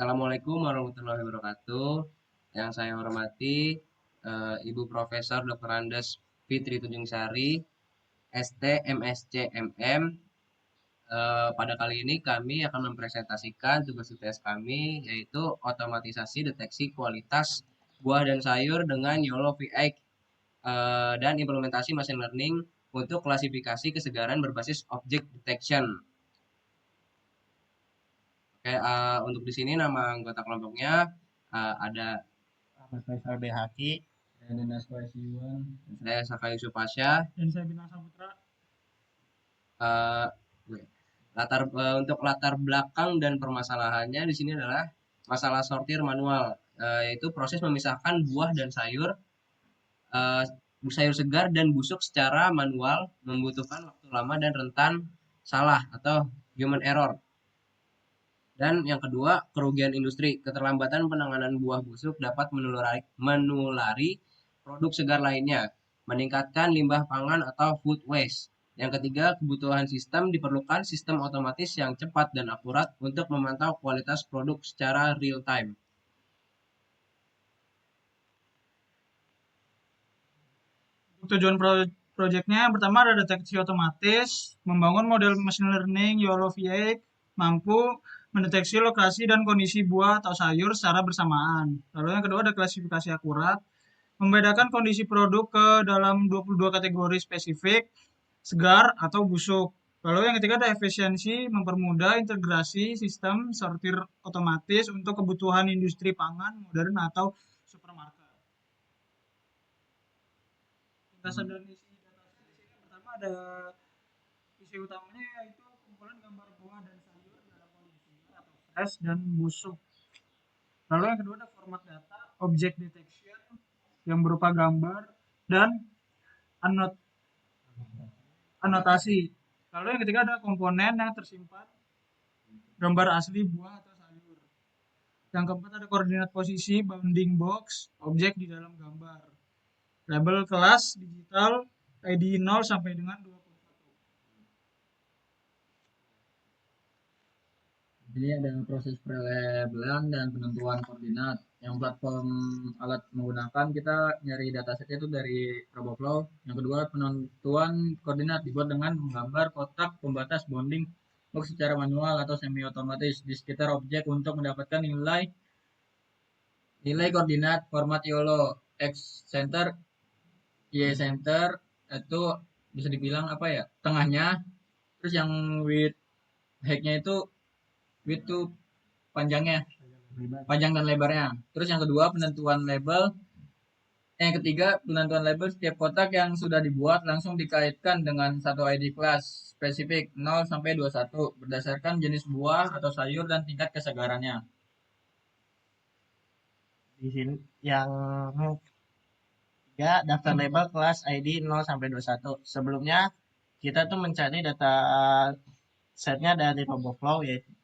Assalamualaikum warahmatullahi wabarakatuh. Yang saya hormati Ibu Profesor Dr. Andes Fitri Tunjungsari, ST, MSc, MM. Pada kali ini kami akan mempresentasikan tugas UTS kami yaitu otomatisasi deteksi kualitas buah dan sayur dengan YOLO VX dan implementasi machine learning untuk klasifikasi kesegaran berbasis object detection. Oke, untuk di sini nama anggota kelompoknya ada Ahmad Faisal BHQ, Dan Dinas Iwan. saya Saka Yusuf Pasha. Dan saya Bintang Saputra. Eh, untuk latar belakang dan permasalahannya di sini adalah masalah sortir manual, yaitu proses memisahkan buah dan sayur, eh, sayur segar dan busuk secara manual membutuhkan waktu lama dan rentan salah atau human error. Dan yang kedua, kerugian industri. Keterlambatan penanganan buah busuk dapat menulari produk segar lainnya, meningkatkan limbah pangan atau food waste. Yang ketiga, kebutuhan sistem diperlukan sistem otomatis yang cepat dan akurat untuk memantau kualitas produk secara real time. Tujuan proyeknya yang pertama ada deteksi otomatis, membangun model machine learning YOLO VX, mampu mendeteksi lokasi dan kondisi buah atau sayur secara bersamaan. Lalu yang kedua ada klasifikasi akurat, membedakan kondisi produk ke dalam 22 kategori spesifik, segar atau busuk. Lalu yang ketiga ada efisiensi, mempermudah integrasi sistem sortir otomatis untuk kebutuhan industri pangan modern atau supermarket. Ringkasan dan isi data statistik yang pertama ada isi utamanya yaitu kumpulan gambar buah dan sayur dalam kondisi segar atau fresh dan busuk. Lalu yang kedua ada format data, object detection yang berupa gambar dan anot anotasi. Lalu yang ketiga ada komponen yang tersimpan gambar asli buah atau sayur. Yang keempat ada koordinat posisi, bounding box, objek di dalam gambar. Label kelas digital ID 0 sampai dengan 21. Jadi ada proses prelabelan dan penentuan koordinat. Yang platform alat menggunakan kita nyari datasetnya itu dari RoboFlow. Yang kedua penentuan koordinat dibuat dengan menggambar kotak pembatas bounding box secara manual atau semi otomatis di sekitar objek untuk mendapatkan nilai koordinat format YOLO X center, Y center itu bisa dibilang apa ya, tengahnya. Terus yang width height-nya itu width tuh panjangnya, panjang dan lebarnya. Terus yang kedua penentuan label. Yang ketiga penentuan label, setiap kotak yang sudah dibuat langsung dikaitkan dengan satu ID kelas spesifik 0 sampai 21 berdasarkan jenis buah atau sayur dan tingkat kesegarannya. di sini yang tiga daftar label kelas ID 0 sampai 21. Sebelumnya kita tuh mencari data setnya dari RoboFlow yaitu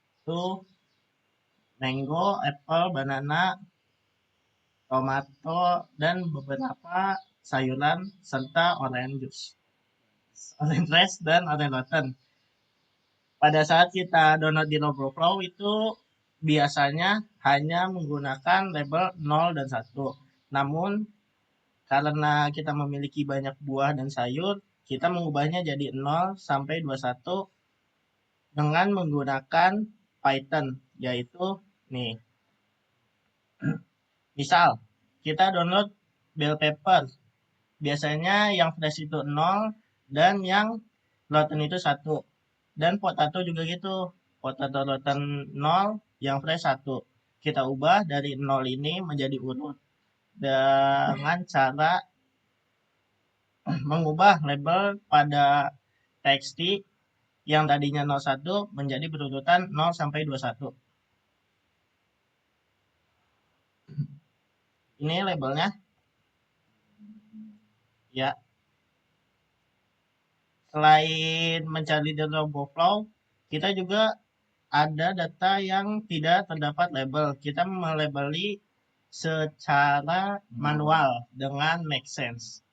mango, apple, banana, tomato, dan beberapa sayuran serta orange juice, orange rice, dan orange rotten. Pada saat kita download di RoboFlow itu biasanya hanya menggunakan label 0 dan 1. Namun karena kita memiliki banyak buah dan sayur, kita mengubahnya jadi 0 sampai 21 dengan menggunakan Python, yaitu nih. Misal, kita download bell pepper. Biasanya yang fresh itu 0 dan yang rotten itu 1. Dan potato juga gitu. Potato rotten 0, yang fresh 1. Kita ubah dari 0 ini menjadi urut dengan cara mengubah label pada txt yang tadinya 01 menjadi berurutan 0 sampai 21. Ini labelnya. Ya. Selain mencari di RoboFlow, kita juga ada data yang tidak terdapat label. Kita melabeli secara manual dengan make sense.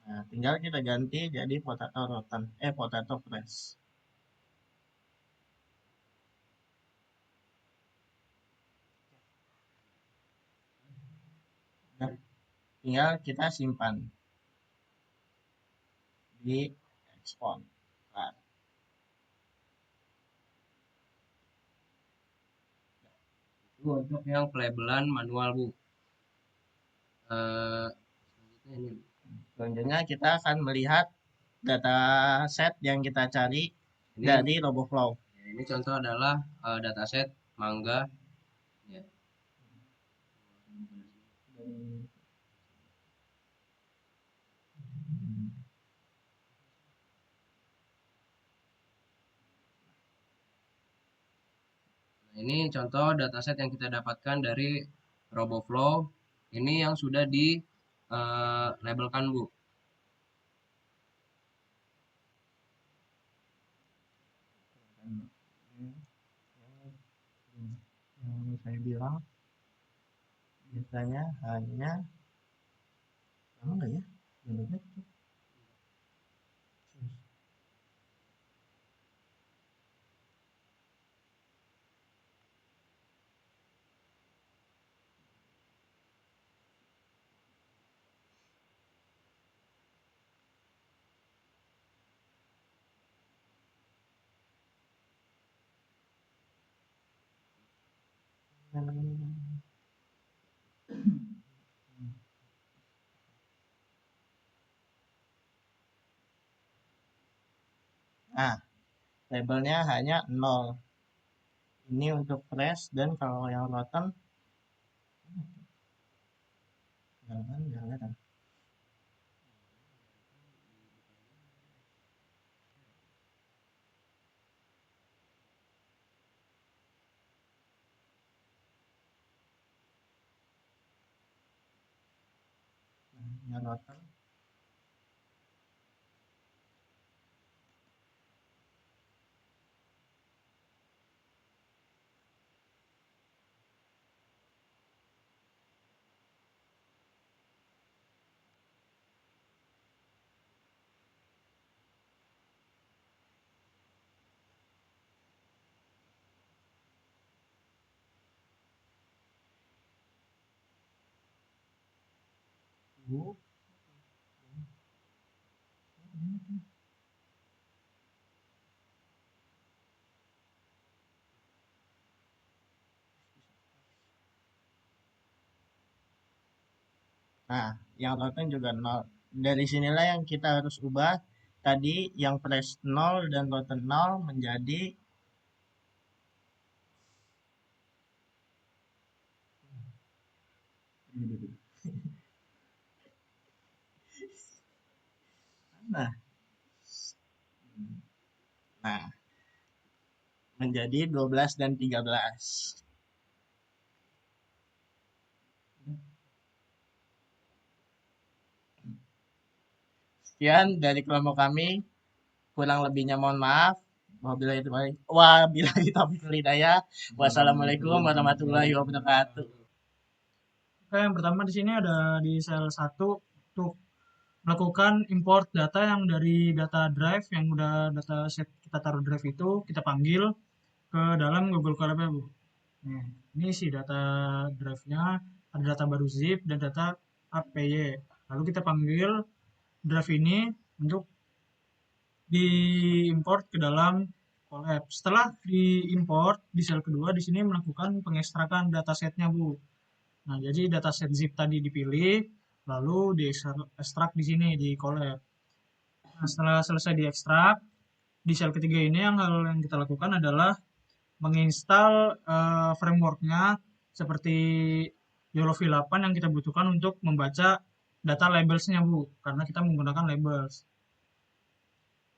Nah, tinggal kita ganti jadi potato rotten, potato fresh. Nah, tinggal kita simpan di export. Nah, Itu untuk yang pelabelan manual, Bu. Selanjutnya ini, Bu. selanjutnya kita akan melihat data set yang kita cari Ini dari RoboFlow. ini contoh adalah dataset mangga ya. Nah, ini contoh dataset yang kita dapatkan dari RoboFlow. Ini yang sudah di labelkan, Bu. Yang saya bilang biasanya hanya sama nggak ya? Bentuknya tuh. Nah, labelnya hanya 0. Ini untuk fresh, dan kalau yang rotten jangan kelihatan. Yang rotten Nah, yang rotten juga 0. Dari sinilah yang kita harus ubah. Tadi yang fresh 0 dan rotten 0 menjadi nah, nah menjadi 12 dan 13. Sekian dari kelompok kami. Kurang lebihnya mohon maaf. Wabillahi taufiq wal hidayah. Wassalamualaikum warahmatullahi wabarakatuh. Oke, yang pertama di sini ada di sel 1 untuk melakukan import data yang dari data drive yang udah data set kita taruh drive itu kita panggil ke dalam Google Colab ya, Bu. Nah, ini isi data drive-nya, ada data baru zip dan data APY. Lalu kita panggil drive ini untuk diimport ke dalam Colab. Setelah diimport di sel kedua di sini melakukan pengekstrakan datasetnya, Bu. Nah, jadi dataset zip tadi dipilih, lalu diekstrak di sini di Colab. Nah, setelah selesai diekstrak, di sel ketiga ini hal yang kita lakukan adalah menginstal frameworknya seperti YOLO V8 yang kita butuhkan untuk membaca data labelsnya, Bu, karena kita menggunakan labels.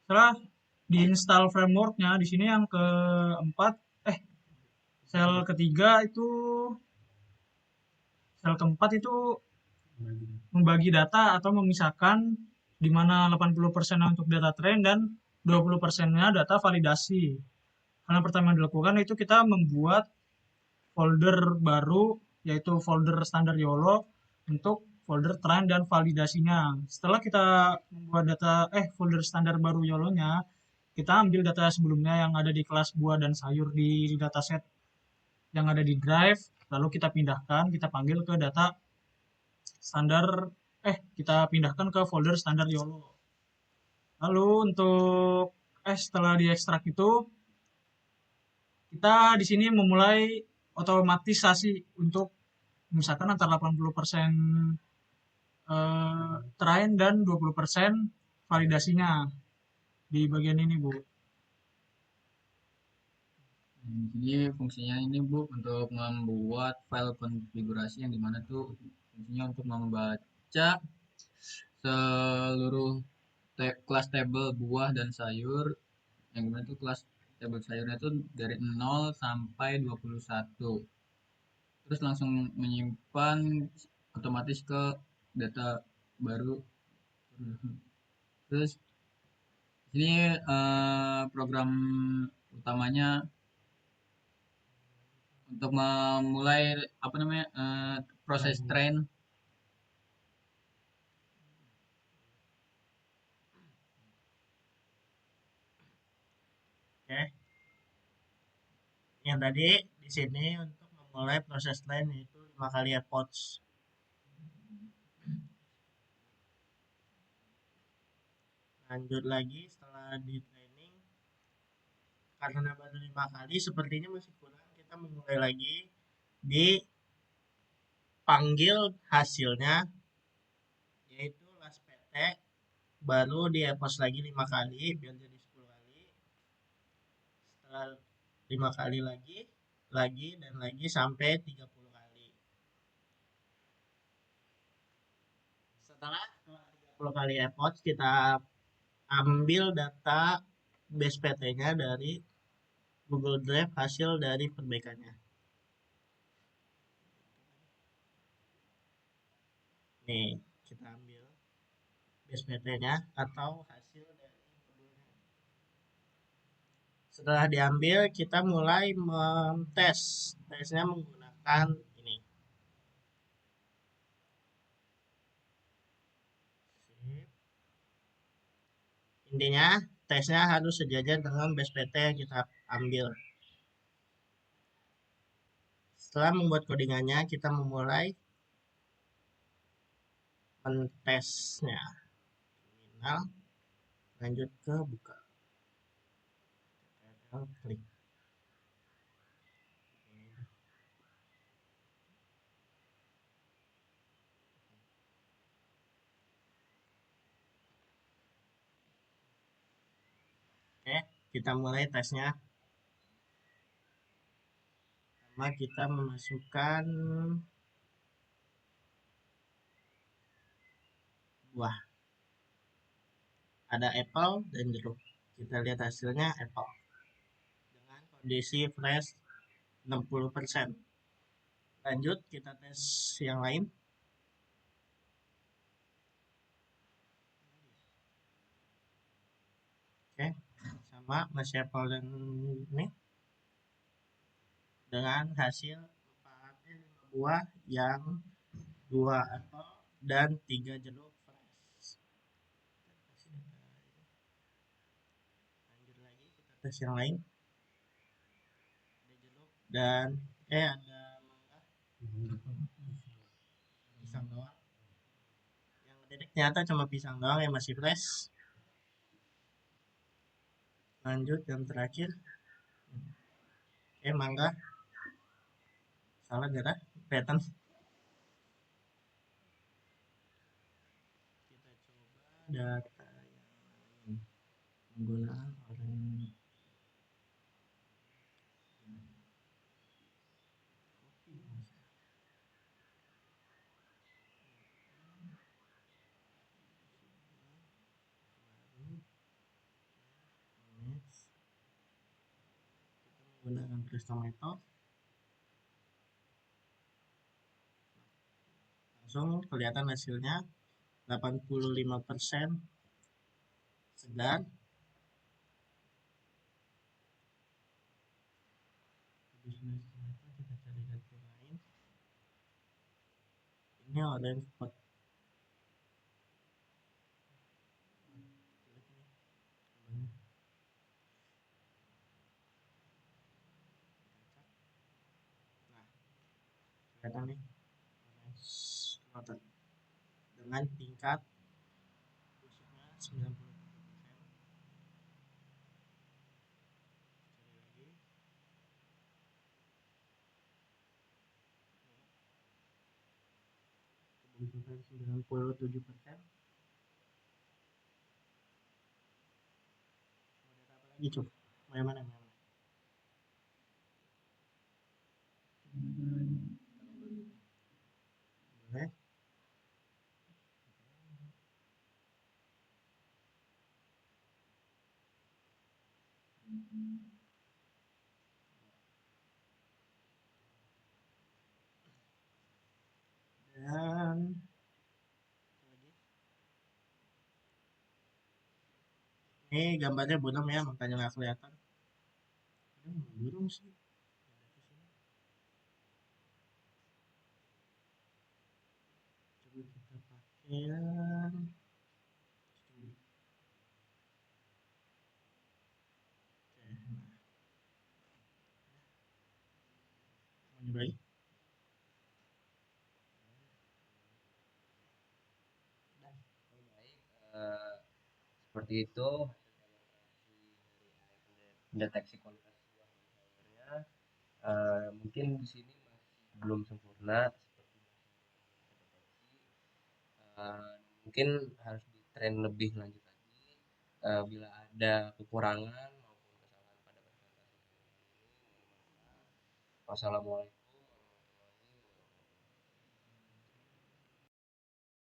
Setelah diinstal frameworknya, di sini yang keempat, Sel ketiga itu, sel keempat itu membagi data atau memisahkan di mana 80% untuk data train dan 20%-nya data validasi. Hal yang pertama yang dilakukan itu kita membuat folder baru, yaitu folder standar YOLO untuk folder train dan validasinya. Setelah kita membuat folder standar baru YOLO-nya, kita ambil data sebelumnya yang ada di kelas buah dan sayur di dataset yang ada di drive, lalu kita pindahkan, kita panggil ke data standar, kita pindahkan ke folder standar YOLO. Lalu untuk setelah diekstrak itu, kita di sini memulai otomatisasi untuk misalkan antara 80% train dan 20% validasinya di bagian ini, Bu. Jadi fungsinya ini Bu untuk membuat file konfigurasi yang dimana tuh fungsinya untuk membaca seluruh kelas table buah dan sayur yang dimana tuh kelas table sayurnya itu dari 0 sampai 21, terus langsung menyimpan otomatis ke data baru. Terus ini program utamanya untuk memulai apa namanya proses train. Oke. Yang tadi di sini untuk memulai proses train itu 5 kali approach. Lanjut lagi setelah di training, karena baru 5 kali sepertinya masih kurang, kita memulai lagi dipanggil hasilnya, yaitu last PT, baru di approach lagi 5 kali biar jadi 10 kali. Setelah 5 kali lagi dan lagi sampai 30 kali. Setelah 30 kali approach, kita ambil data base PT-nya dari Google Drive hasil dari perbaikannya. Nih, kita ambil base PT-nya atau hasil dari modelnya. Setelah diambil, kita mulai memtes. Tesnya menggunakan ini. Intinya, tesnya harus sejajar dengan base PT yang kita ambil. Setelah membuat codingannya, kita memulai mentesnya. Terminal, lanjut ke buka. Klik. Oke, kita mulai tesnya. Pertama kita memasukkan buah. Ada apple dan jeruk. Kita lihat hasilnya apple. Dengan kondisi fresh 60%. Lanjut kita tes yang lain. Oke, sama masih apple dan ini. Dengan hasil 5 buah yang 2 apple dan 3 jeruk fresh. Lanjut lagi kita tes yang lain. Ada jeruk dan ada mangga. Pisang doang. Yang ternyata cuma pisang doang yang masih fresh. Lanjut yang terakhir. Mangga. Salah darah kelihatan. Kita coba data yang lain penggunaan orang kita menggunakan crystal metal. langsung kelihatan hasilnya 85% segar. Kita cari ganti lain. Ini orange pot. Nah, kelihatan nih orange water dengan tingkat busuknya 93%. Sekali lagi. Kebusukan 97%. Model apa lagi, Cuk? Mau yang mana? Boleh. Dan ini gambarnya buram ya, makanya nggak kelihatan. Ini burung sih. Coba kita pakai studi. Oke, mau nyobain? Baik, seperti itu deteksi kualitas buah dan sayurnya. Mungkin di sini masih belum sempurna seperti deteksi. Mungkin harus di train lebih lanjut lagi. Bila ada kekurangan maupun kesalahan pada presentasi ini, mohon maaf. Wassalamualaikum.